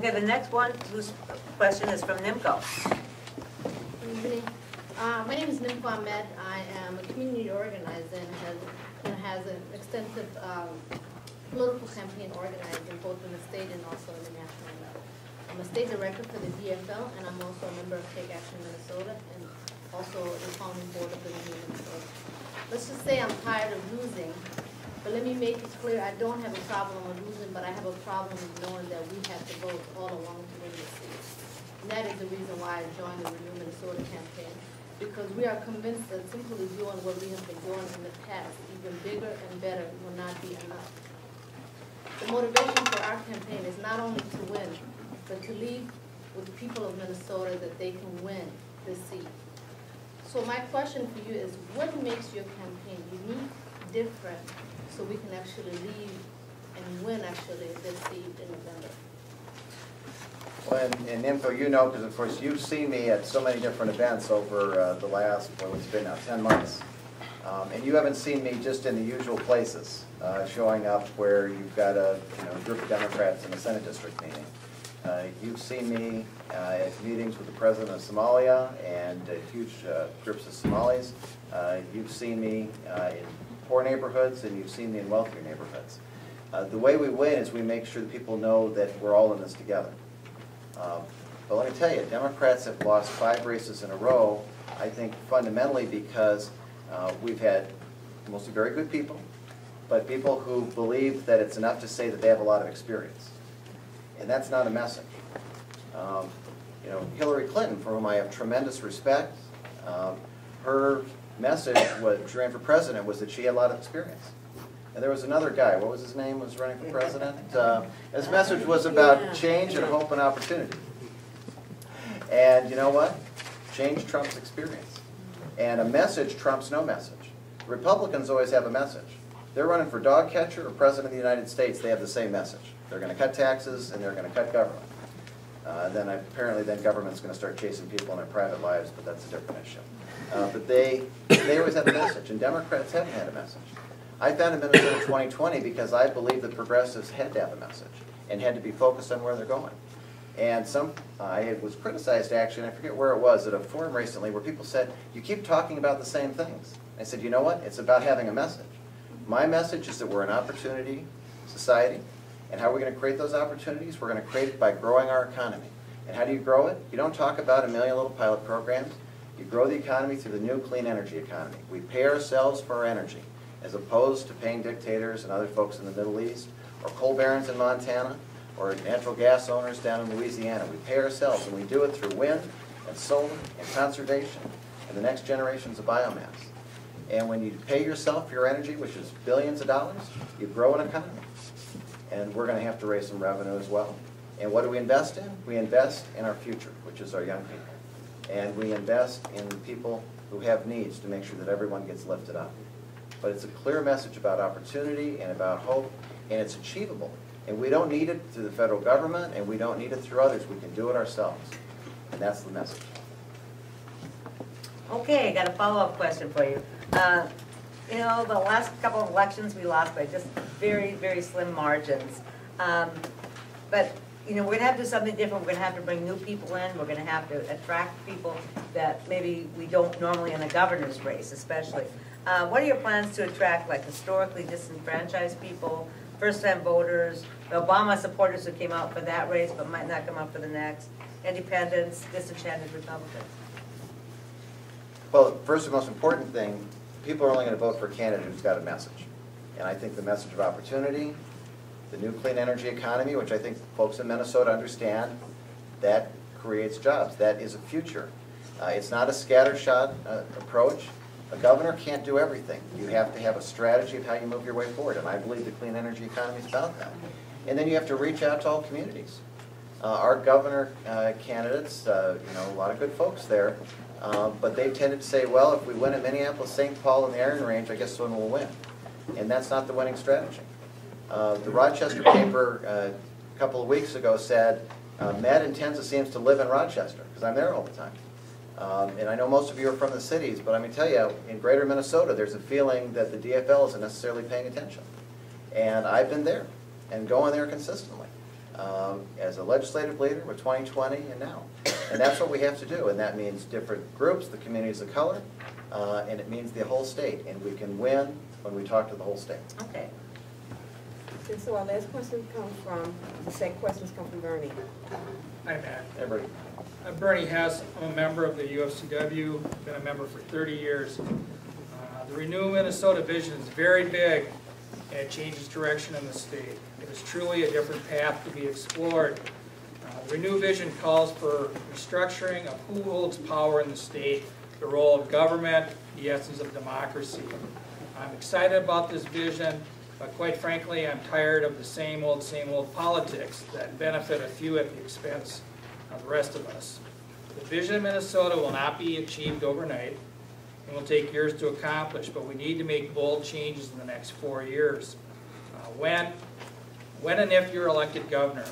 Okay, the next one, whose question is from NIMCO. Good evening. My name is Nimco Ahmed. I am a community organizer and has an extensive political campaign organizing both in the state and also in the national level. I'm a state director for the DFL, and I'm also a member of Take Action Minnesota and also the founding board of the reNEW Minnesota. Let's just say I'm tired of losing, but let me make it clear I don't have a problem with losing, but I have a problem with knowing that we have to vote all along to win this seat. And that is the reason why I joined the reNEW Minnesota campaign, because we are convinced that simply doing what we have been doing in the past, even bigger and better, will not be enough. The motivation for our campaign is not only to win, but to leave with the people of Minnesota that they can win this seat. So my question for you is, what makes your campaign unique, different, so we can actually leave and win actually this seat in November? Well, and NIMCO, you know, because of course you've seen me at so many different events over the last, well, it's been now 10 months. And you haven't seen me just in the usual places, showing up where you've got a group of Democrats in a Senate district meeting. You've seen me at meetings with the President of Somalia and huge groups of Somalis. You've seen me in poor neighborhoods, and you've seen me in wealthier neighborhoods. The way we win is we make sure that people know that we're all in this together. But let me tell you, Democrats have lost 5 races in a row, I think fundamentally because we've had mostly very good people, but people who believe that it's enough to say that they have a lot of experience. And that's not a message. Hillary Clinton, for whom I have tremendous respect, her message when she ran for president was that she had a lot of experience. And there was another guy, what was his name, was running for president? His message was about change and hope and opportunity. And you know what? Change trumps experience. And a message trumps no message. Republicans always have a message. They're running for dog catcher or president of the United States, they have the same message. They're going to cut taxes and they're going to cut government. Apparently government's going to start chasing people in their private lives, but that's a different issue. But they always have a message, and Democrats haven't had a message. I founded Minnesota 2020 because I believe that progressives had to have a message and had to be focused on where they're going. And I was criticized actually, and I forget where it was, at a forum recently where people said, you keep talking about the same things. I said, you know what? It's about having a message. My message is that we're an opportunity society, and how are we going to create those opportunities? We're going to create it by growing our economy. And how do you grow it? You don't talk about a million little pilot programs. You grow the economy through the new clean energy economy. We pay ourselves for our energy, as opposed to paying dictators and other folks in the Middle East, or coal barons in Montana, or natural gas owners down in Louisiana. We pay ourselves, and we do it through wind and solar and conservation and the next generations of biomass. And when you pay yourself for your energy, which is billions of dollars, you grow an economy. And we're going to have to raise some revenue as well. And what do we invest in? We invest in our future, which is our young people. And we invest in people who have needs to make sure that everyone gets lifted up. But it's a clear message about opportunity and about hope, and it's achievable. And we don't need it through the federal government, and we don't need it through others. We can do it ourselves. And that's the message. Okay, I got a follow-up question for you. The last couple of elections we lost by just very, very slim margins. But we're going to have to do something different. We're going to have to bring new people in. We're going to have to attract people that maybe we don't normally in the governor's race, especially. What are your plans to attract, like, historically disenfranchised people, first-time voters, the Obama supporters who came out for that race but might not come out for the next, independents, disenchanted Republicans? Well, first and most important thing, people are only going to vote for a candidate who's got a message. And I think the message of opportunity, the new clean energy economy, which I think folks in Minnesota understand, that creates jobs. That is a future. It's not a scattershot approach. A governor can't do everything. You have to have a strategy of how you move your way forward, and I believe the clean energy economy is about that. And then you have to reach out to all communities. Our governor candidates, a lot of good folks there, but they've tended to say, well, if we win at Minneapolis, St. Paul, and the Iron Range, I guess someone will win. And that's not the winning strategy. The Rochester paper a couple of weeks ago said, Matt Entenza seems to live in Rochester, because I'm there all the time. And I know most of you are from the cities, but I'm going to tell you, in greater Minnesota, there's a feeling that the DFL isn't necessarily paying attention. And I've been there, and going there consistently. as a legislative leader with 2020 and now. And that's what we have to do, and that means different groups, the communities of color, and it means the whole state. And we can win when we talk to the whole state. Okay. And so our last question comes from, the second questions come from Bernie. Hi, Matt. Everybody. I'm Bernie Hess. I'm a member of the UFCW, been a member for 30 years. The reNEW Minnesota vision is very big, and it changes direction in the state. It is truly a different path to be explored. The reNEW vision calls for restructuring of who holds power in the state, the role of government, the essence of democracy. I'm excited about this vision, but quite frankly, I'm tired of the same old politics that benefit a few at the expense of the rest of us. The vision of Minnesota will not be achieved overnight and will take years to accomplish, but we need to make bold changes in the next 4 years. When and if you're elected governor,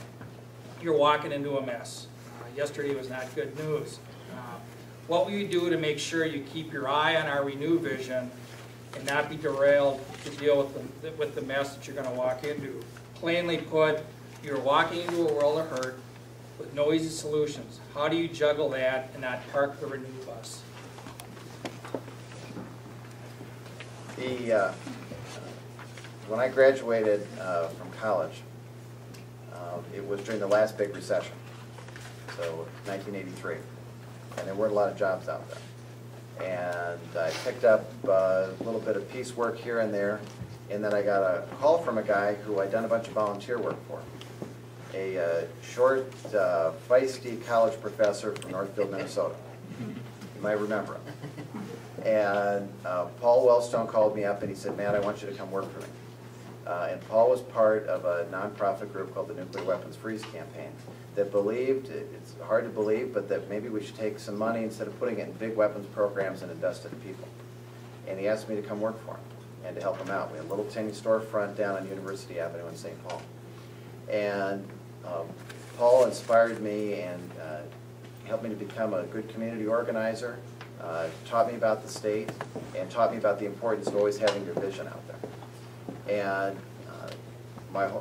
you're walking into a mess. Yesterday was not good news. What will you do to make sure you keep your eye on our reNEW vision and not be derailed to deal with the mess that you're going to walk into? Plainly put, you're walking into a world of hurt with no easy solutions. How do you juggle that and not park the reNEW bus? When I graduated from college, it was during the last big recession, so 1983, and there weren't a lot of jobs out there. And I picked up a little bit of piecework here and there, and then I got a call from a guy who I'd done a bunch of volunteer work for, a short, feisty college professor from Northfield, Minnesota. You might remember him. And Paul Wellstone called me up and he said, "Matt, I want you to come work for me." And Paul was part of a nonprofit group called the Nuclear Weapons Freeze Campaign that believed, it's hard to believe, but that maybe we should take some money instead of putting it in big weapons programs and invest it in people. And he asked me to come work for him and to help him out. We had a little tiny storefront down on University Avenue in St. Paul. And Paul inspired me and helped me to become a good community organizer, taught me about the state, and taught me about the importance of always having your vision out there. And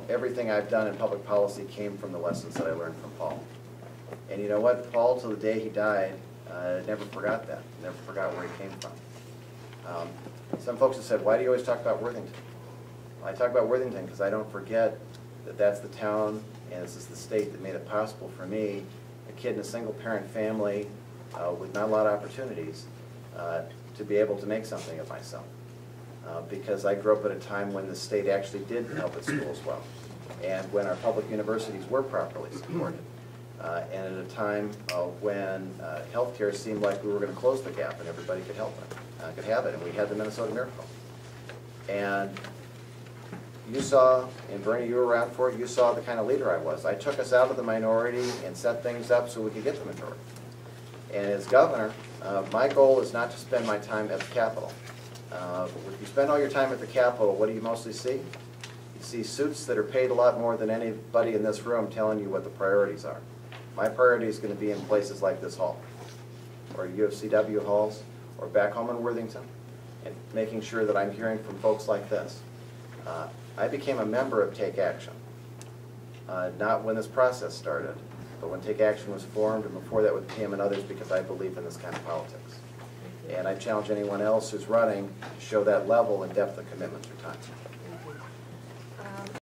everything I've done in public policy came from the lessons that I learned from Paul. And you know what? Paul, till the day he died, never forgot that. Never forgot where he came from. Some folks have said, "Why do you always talk about Worthington?" Well, I talk about Worthington because I don't forget that that's the town and this is the state that made it possible for me, a kid in a single-parent family with not a lot of opportunities, to be able to make something of myself. Because I grew up at a time when the state actually did help its schools well, and when our public universities were properly supported, and at a time when healthcare seemed like we were going to close the gap and everybody could help it, could have it, and we had the Minnesota Miracle. And you saw, and Bernie, you were around for it, you saw the kind of leader I was. I took us out of the minority and set things up so we could get the majority. And as governor, my goal is not to spend my time at the Capitol. If you spend all your time at the Capitol, what do you mostly see? You see suits that are paid a lot more than anybody in this room telling you what the priorities are. My priority is going to be in places like this hall, or UFCW halls, or back home in Worthington, and making sure that I'm hearing from folks like this. I became a member of Take Action, not when this process started, but when Take Action was formed, and before that with Pam and others, because I believe in this kind of politics. And I challenge anyone else who's running to show that level and depth of commitment through time.